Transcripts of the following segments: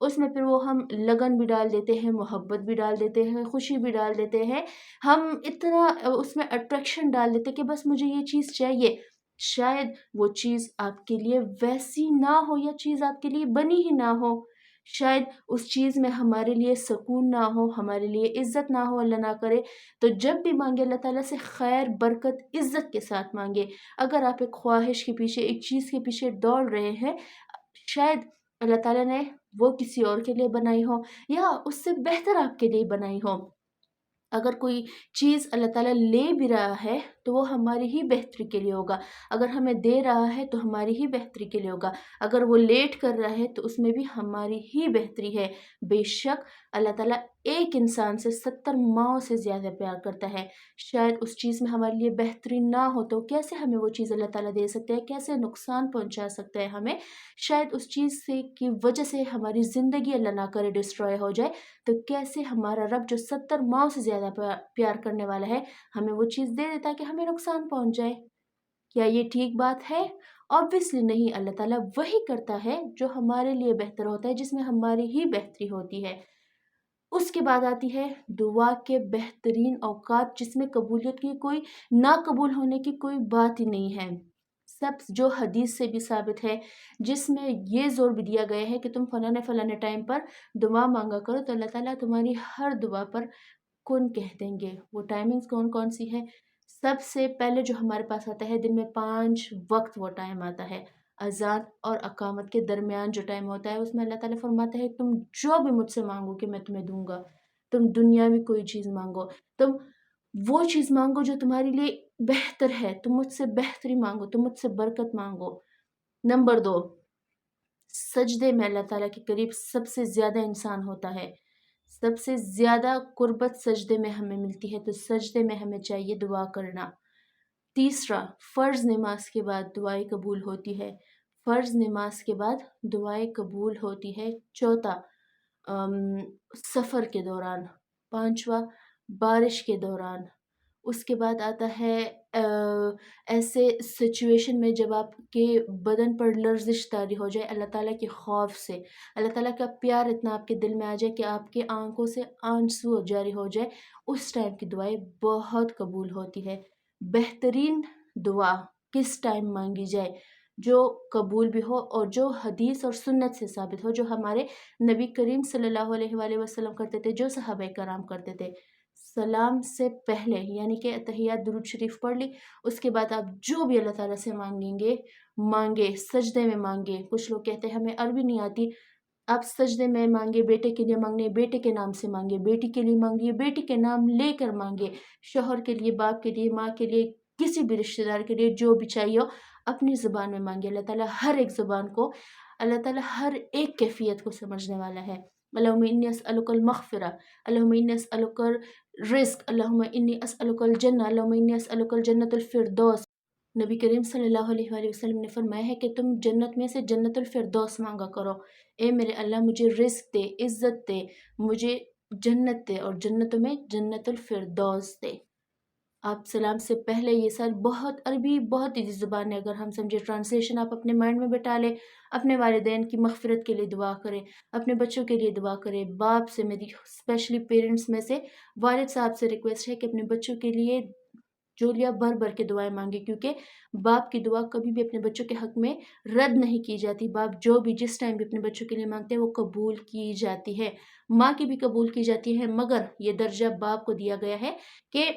اس میں پھر وہ ہم لگن بھی ڈال دیتے ہیں، محبت بھی ڈال دیتے ہیں، خوشی بھی ڈال دیتے ہیں، ہم اتنا اس میں اٹریکشن ڈال دیتے ہیں کہ بس مجھے یہ چیز چاہیے. شاید وہ چیز آپ کے لیے ویسی نہ ہو یا چیز آپ کے لیے بنی ہی نہ ہو. شاید اس چیز میں ہمارے لیے سکون نہ ہو، ہمارے لیے عزت نہ ہو، اللہ نہ کرے. تو جب بھی مانگے اللہ تعالیٰ سے خیر، برکت، عزت کے ساتھ مانگے. اگر آپ ایک خواہش کے پیچھے، ایک چیز کے پیچھے دوڑ رہے ہیں، شاید اللہ تعالیٰ نے وہ کسی اور کے لیے بنائی ہو یا اس سے بہتر آپ کے لیے بنائی ہو. اگر کوئی چیز اللہ تعالیٰ لے بھی رہا ہے تو وہ ہماری ہی بہتری کے لیے ہوگا. اگر ہمیں دے رہا ہے تو ہماری ہی بہتری کے لیے ہوگا. اگر وہ لیٹ کر رہا ہے تو اس میں بھی ہماری ہی بہتری ہے. بے شک اللہ تعالیٰ ایک انسان سے 70 ماؤں سے زیادہ پیار کرتا ہے. شاید اس چیز میں ہمارے لیے بہتری نہ ہو تو کیسے ہمیں وہ چیز اللہ تعالیٰ دے سکتے ہیں، کیسے نقصان پہنچا سکتا ہے ہمیں. شاید اس چیز سے کی وجہ سے ہماری زندگی اللہ نہ کرے ڈسٹروائے ہو جائے. تو کیسے ہمارا رب جو 70 ماؤں سے زیادہ پیار کرنے والا ہے ہمیں وہ چیز دے دیتا کہ ہمیں نقصان پہنچ جائے. کیا یہ ٹھیک بات ہے؟ obviously نہیں. اللہ تعالیٰ وہی کرتا ہے جو ہمارے لیے بہتر ہوتا ہے، جس میں ہماری ہی بہتری ہوتی ہے. اس کے بعد آتی ہے دعا کے بہترین اوقات، جس میں قبولیت کی کوئی نہ قبول ہونے کی کوئی بات ہی نہیں ہے. سب جو حدیث سے بھی ثابت ہے، جس میں یہ زور بھی دیا گیا ہے کہ تم فلانے ٹائم پر دعا مانگا کرو تو اللہ تعالیٰ تمہاری ہر دعا پر کن کہہ دیں گے. وہ ٹائمنگز کون کون سی ہے؟ سب سے پہلے جو ہمارے پاس آتا ہے دن میں 5 وقت وہ ٹائم آتا ہے. اذان اور اقامت کے درمیان جو ٹائم ہوتا ہے اس میں اللہ تعالیٰ فرماتا ہے تم جو بھی مجھ سے مانگو کہ میں تمہیں دوں گا. تم دنیاوی کوئی چیز مانگو، تم وہ چیز مانگو جو تمہارے لیے بہتر ہے، تم مجھ سے بہتری مانگو، تم مجھ سے برکت مانگو. نمبر 2، سجدے میں اللہ تعالیٰ کے قریب سب سے زیادہ انسان ہوتا ہے. سب سے زیادہ قربت سجدے میں ہمیں ملتی ہے، تو سجدے میں ہمیں چاہیے دعا کرنا. تیسرا، فرض نماز کے بعد دعائیں قبول ہوتی ہے. فرض نماز کے بعد دعائیں قبول ہوتی ہے. چوتھا، سفر کے دوران. پانچواں، بارش کے دوران. اس کے بعد آتا ہے ایسے سچویشن میں جب آپ کے بدن پر لرزش طاری ہو جائے اللہ تعالیٰ کے خوف سے، اللہ تعالیٰ کا پیار اتنا آپ کے دل میں آ جائے کہ آپ کے آنکھوں سے آنسو جاری ہو جائے. اس ٹائم کی دعائیں بہت قبول ہوتی ہے. بہترین دعا کس ٹائم مانگی جائے جو قبول بھی ہو اور جو حدیث اور سنت سے ثابت ہو، جو ہمارے نبی کریم صلی اللہ علیہ وآلہ وسلم کرتے تھے، جو صحابہ کرام کرتے تھے. سلام سے پہلے یعنی کہ اتحیات درود شریف پڑھ لی، اس کے بعد آپ جو بھی اللہ تعالیٰ سے مانگیں گے مانگے، سجدے میں مانگے. کچھ لوگ کہتے ہیں ہمیں عربی نہیں آتی، آپ سجدے میں مانگے. بیٹے کے لیے مانگنے بیٹے کے نام سے مانگے، بیٹی کے لیے مانگیے بیٹی کے نام لے کر مانگے، شوہر کے لیے، باپ کے لیے، ماں کے لیے، کسی بھی رشتہ دار کے لیے جو بھی چاہیے ہو اپنی زبان میں مانگے. اللہ تعالیٰ ہر ایک زبان کو، اللہ تعالیٰ ہر ایک کیفیت کو سمجھنے والا ہے. اللہم انی اسألک المغفرہ، اللہم انی اسألک رزق، اللہم انی اسألک الجنہ، اللہم انی اسألک الجنۃ الفردوس. نبی کریم صلی اللہ علیہ وآلہ وسلم نے فرمایا ہے کہ تم جنت میں سے جنت الفردوس مانگا کرو. اے میرے اللہ مجھے رزق دے، عزت دے، مجھے جنت دے اور جنتوں میں جنت الفردوس دے. آپ سلام سے پہلے یہ سر بہت عربی بہت ایزی زبان ہے، اگر ہم سمجھے ٹرانسلیشن آپ اپنے مائنڈ میں بٹا لیں. اپنے والدین کی مغفرت کے لیے دعا کریں، اپنے بچوں کے لیے دعا کریں. باپ سے، میری اسپیشلی پیرنٹس میں سے والد صاحب سے ریکویسٹ ہے کہ اپنے بچوں کے لیے جولیا بھر بھر کے دعائیں مانگے، کیونکہ باپ کی دعا کبھی بھی اپنے بچوں کے حق میں رد نہیں کی جاتی. باپ جو بھی جس ٹائم بھی اپنے بچوں کے لیے مانگتے ہیں وہ قبول کی جاتی ہے. ماں کی بھی قبول کی جاتی ہے، مگر یہ درجہ باپ کو دیا گیا ہے کہ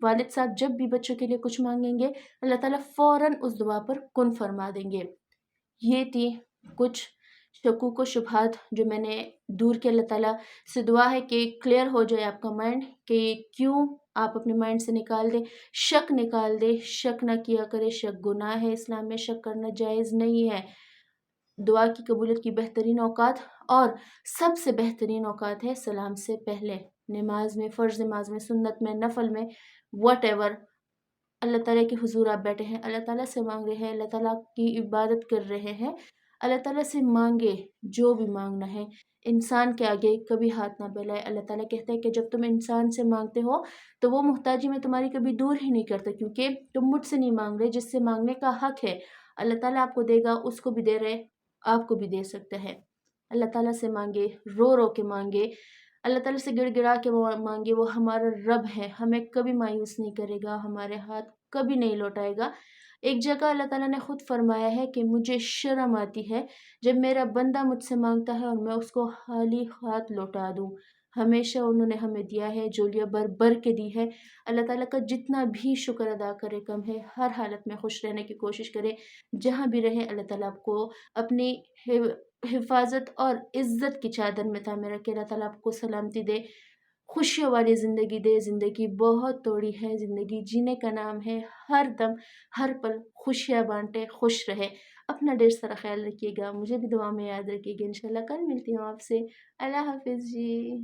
والد صاحب جب بھی بچوں کے لیے کچھ مانگیں گے اللہ تعالیٰ فوراً اس دعا پر کن فرما دیں گے. یہ تھی کچھ شکوک و شبہات جو میں نے دور کے. اللہ تعالیٰ سے دعا ہے کہ کلیئر ہو جائے آپ کا مائنڈ، کہ کیوں آپ اپنے مائنڈ سے نکال دیں، شک نکال دیں. شک نہ کیا کرے، شک گناہ ہے، اسلام میں شک کرنا جائز نہیں ہے. دعا کی قبولیت کی بہترین اوقات اور سب سے بہترین اوقات ہے سلام سے پہلے، نماز میں، فرض نماز میں، سنت میں، نفل میں، واٹ ایور. اللہ تعالیٰ کے حضور آپ بیٹھے ہیں، اللہ تعالیٰ سے مانگ رہے ہیں، اللہ تعالیٰ کی عبادت کر رہے ہیں. اللہ تعالیٰ سے مانگے جو بھی مانگنا ہے. انسان کے آگے کبھی ہاتھ نہ پھیلائے. اللہ تعالیٰ کہتا ہے کہ جب تم انسان سے مانگتے ہو تو وہ محتاجی میں تمہاری کبھی دور ہی نہیں کرتا، کیونکہ تم مجھ سے نہیں مانگ رہے. جس سے مانگنے کا حق ہے اللہ تعالیٰ آپ کو دے گا، اس کو بھی دے رہے. آپ کو بھی دے سکتا ہے۔ اللہ تعالیٰ سے مانگے، رو رو کے مانگے، اللہ تعالیٰ سے گڑ گڑا کے مانگے، وہ ہمارا رب ہے، ہمیں کبھی مایوس نہیں کرے گا، ہمارے ہاتھ کبھی نہیں لوٹائے گا۔ ایک جگہ اللہ تعالیٰ نے خود فرمایا ہے کہ مجھے شرم آتی ہے جب میرا بندہ مجھ سے مانگتا ہے اور میں اس کو خالی ہاتھ لوٹا دوں۔ ہمیشہ انہوں نے ہمیں دیا ہے، جولیاں بھر بھر کے دی ہے۔ اللہ تعالیٰ کا جتنا بھی شکر ادا کرے کم ہے، ہر حالت میں خوش رہنے کی کوشش کرے، جہاں بھی رہے اللہ تعالیٰ آپ کو اپنی حفاظت اور عزت کی چادر میں تعمیر رکھے، اللہ تعالیٰ آپ کو سلامتی دے، خوشیوں والی زندگی دے۔ زندگی بہت توڑی ہے، زندگی جینے کا نام ہے، ہر دم ہر پل خوشیاں بانٹے، خوش رہے۔ اپنا ڈھیر سارا خیال رکھیے گا، مجھے بھی دعا میں یاد رکھیے گا، انشاءاللہ کل ملتی ہوں آپ سے۔ اللہ حافظ جی۔